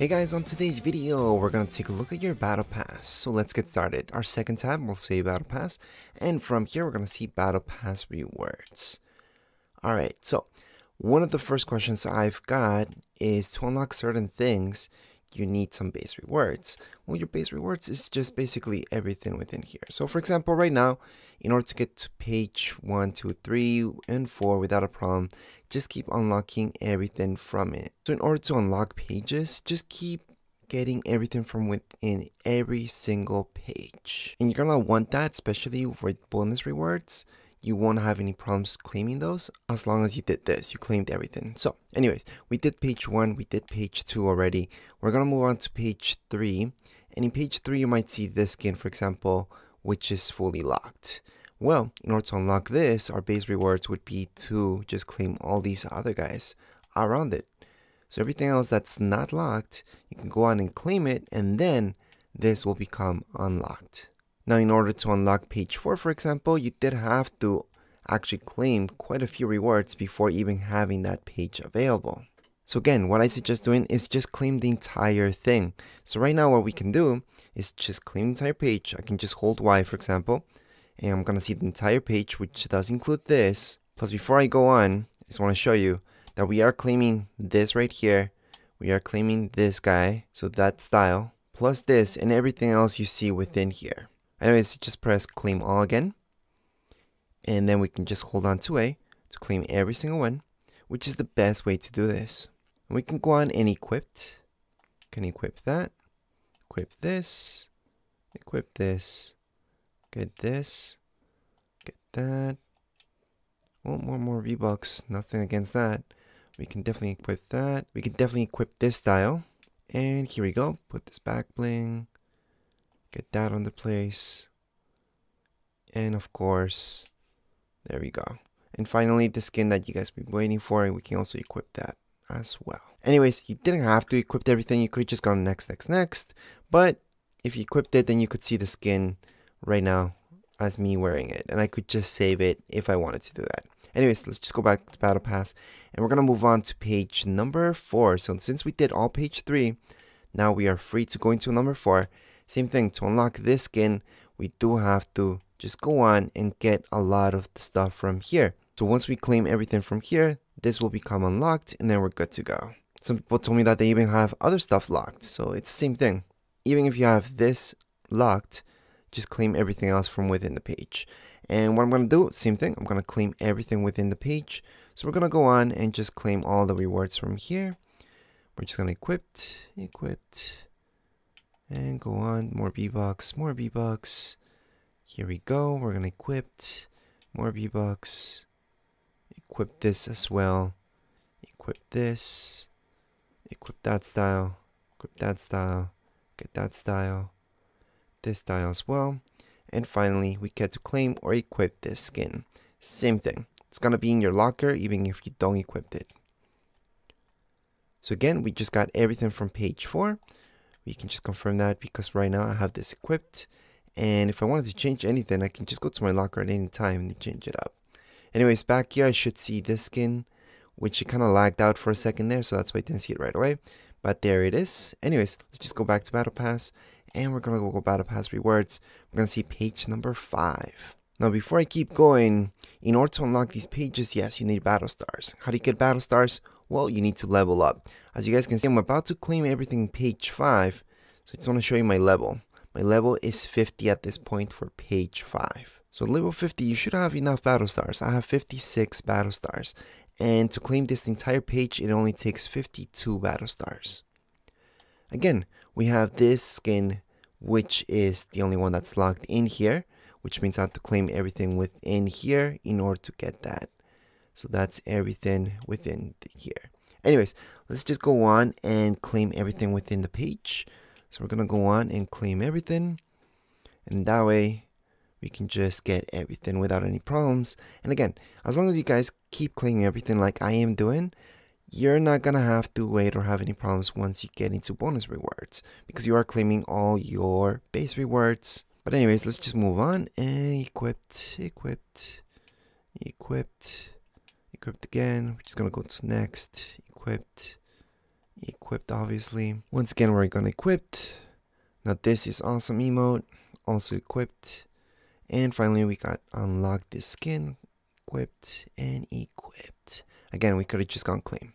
Hey guys, on today's video, we're going to take a look at your battle pass. So let's get started. Our second tab will say battle pass, and from here we're going to see battle pass rewards. Alright, so one of the first questions I've got is to unlock certain things, you need some base rewards. Well, your base rewards is just basically everything within here. So for example, right now, in order to get to page 1, 2, 3, and 4 without a problem, just keep unlocking everything from it. So in order to unlock pages, just keep getting everything from within every single page. And you're gonna want that, especially with bonus rewards. You won't have any problems claiming those as long as you did this. You claimed everything. So anyways, we did page 1, we did page 2 already. We're gonna move on to page 3. And in page 3, you might see this skin, for example, which is fully locked. Well, in order to unlock this, our base rewards would be to just claim all these other guys around it. So everything else that's not locked, you can go on and claim it, and then this will become unlocked. Now, in order to unlock page 4, for example, you did have to actually claim quite a few rewards before even having that page available. So again, what I suggest doing is just claim the entire thing. So right now what we can do is just claim the entire page. I can just hold Y, for example, and I'm going to see the entire page, which does include this. Plus, before I go on, I just want to show you that we are claiming this right here. We are claiming this guy, so that style, plus this and everything else you see within here. Anyways, just press claim all again, and then we can just hold on to A to claim every single one, which is the best way to do this. And we can go on and equip. Can equip that, equip this, get this, get that. Oh, more V-Bucks, nothing against that. We can definitely equip that. We can definitely equip this style. And here we go, put this back bling. Get that on the place. And of course, there we go. And finally, the skin that you guys have been waiting for, we can also equip that as well. Anyways, you didn't have to equip everything. You could have just gone next. But if you equipped it, then you could see the skin right now as me wearing it. And I could just save it if I wanted to do that. Anyways, let's just go back to Battle Pass. And we're going to move on to page number 4. So since we did all page 3, now we are free to go into number 4. Same thing, to unlock this skin, we do have to just go on and get a lot of the stuff from here. So once we claim everything from here, this will become unlocked and then we're good to go. Some people told me that they even have other stuff locked, so it's the same thing. Even if you have this locked, just claim everything else from within the page. And what I'm going to do, same thing, I'm going to claim everything within the page. So we're going to go on and just claim all the rewards from here. We're just going to equip, and go on, more V-Bucks. Here we go, we're going to equip, more V-Bucks. Equip this as well. Equip this. Equip that style. Equip that style. Get that style. This style as well. And finally, we get to claim or equip this skin. Same thing. It's going to be in your locker even if you don't equip it. So again, we just got everything from page 4. We can just confirm that because right now I have this equipped. And if I wanted to change anything, I can just go to my locker at any time and change it up. Anyways, back here I should see this skin, which it kind of lagged out for a second there, so that's why I didn't see it right away. But there it is. Anyways, let's just go back to Battle Pass, and we're going to go Battle Pass rewards. We're going to see page number 5. Now, before I keep going, in order to unlock these pages, yes, you need battle stars. How do you get battle stars? Well, you need to level up. As you guys can see, I'm about to claim everything in page 5, so I just want to show you my level. My level is 50 at this point for page 5. So level 50, you should have enough battle stars. I have 56 battle stars. And to claim this entire page, it only takes 52 battle stars. Again, we have this skin, which is the only one that's locked in here, which means I have to claim everything within here in order to get that. So that's everything within here. Anyways, let's just go on and claim everything within the page. So we're going to go on and claim everything. And that way, we can just get everything without any problems. And again, as long as you guys keep claiming everything like I am doing, you're not going to have to wait or have any problems once you get into bonus rewards, because you are claiming all your base rewards. But anyways, let's just move on and equipped again. We're just going to go to next, equipped, equipped obviously. Once again, we're gonna equip. Now this is awesome emote, also equipped. And finally we got unlocked this skin, equipped and equipped. Again, we could have just gone claim.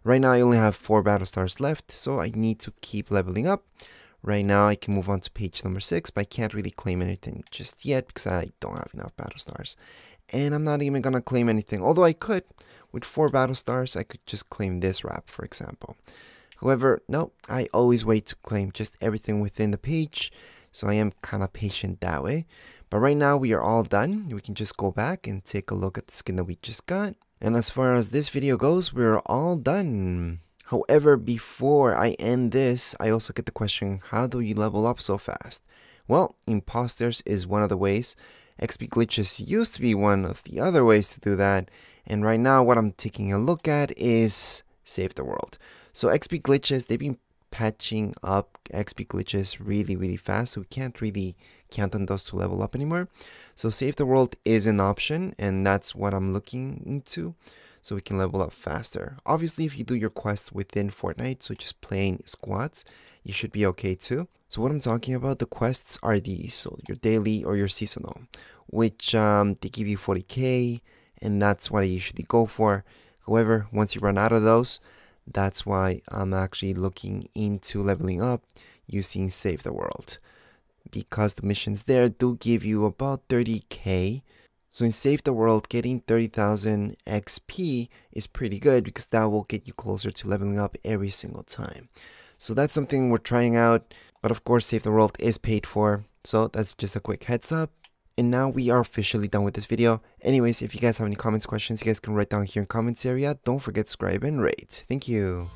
Right now I only have 4 battle stars left, so I need to keep leveling up. Right now I can move on to page number 6, but I can't really claim anything just yet because I don't have enough battle stars. And I'm not even gonna claim anything, although I could. With 4 battle stars, I could just claim this wrap, for example. However, no, I always wait to claim just everything within the page, so I am kind of patient that way. But right now we are all done. We can just go back and take a look at the skin that we just got. And as far as this video goes, we're all done. However, before I end this, I also get the question, how do you level up so fast? Well, imposters is one of the ways. XP glitches used to be one of the other ways to do that. And right now what I'm taking a look at is Save the World. So XP glitches, they've been patching up XP glitches really fast, so we can't really count on those to level up anymore. So Save the World is an option, and that's what I'm looking into, so we can level up faster. Obviously, if you do your quest within Fortnite, so just playing squads, you should be okay too. So what I'm talking about, the quests are these, so your daily or your seasonal, which they give you 40k, and that's what I usually go for. However, once you run out of those, that's why I'm actually looking into leveling up using Save the World, because the missions there do give you about 30k. So in Save the World, getting 30,000 XP is pretty good because that will get you closer to leveling up every single time. So that's something we're trying out, but of course Save the World is paid for, so that's just a quick heads up. And now we are officially done with this video. Anyways, if you guys have any comments, questions, you guys can write down here in comments area. Don't forget to subscribe and rate. Thank you.